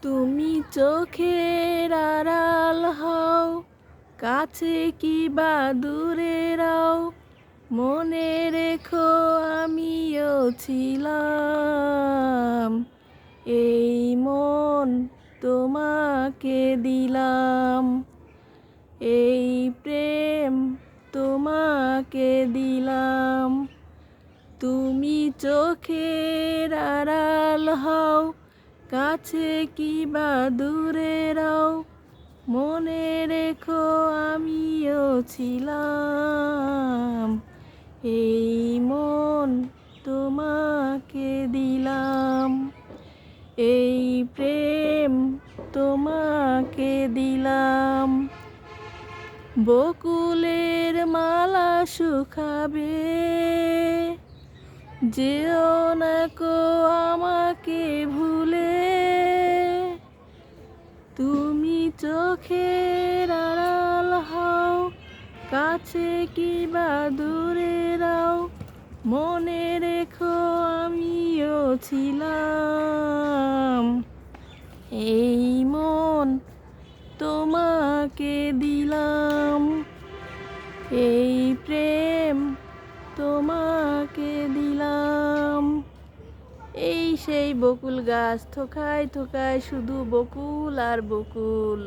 তুমি চোখের আড়াল হও, কাছে কি বা দূরে রাও, মনে রেখো আমিও ছিলাম। এই মন তোমাকে দিলাম, এই প্রেম তোমাকে দিলাম। তুমি চোখের আড়াল হও, কাছে কি বা দূরে রাও, মনে রেখো আমিও ছিলাম। এই মন তোমাকে দিলাম, এই প্রেম তোমাকে দিলাম। বকুলের মালা শুকাবে, যেও না কো আমাকে ভুলে। তুমি চোখের আড়াল হও, কাছে কি বা দূরে রাও, মনে রেখো আমিও ছিলাম। এই মন তোমাকে দিলাম, এই প্রেম তোমাকে দিলাম। এই সেই বকুল গাছ, থোকায় থোকায় শুধু বকুল আর বকুল।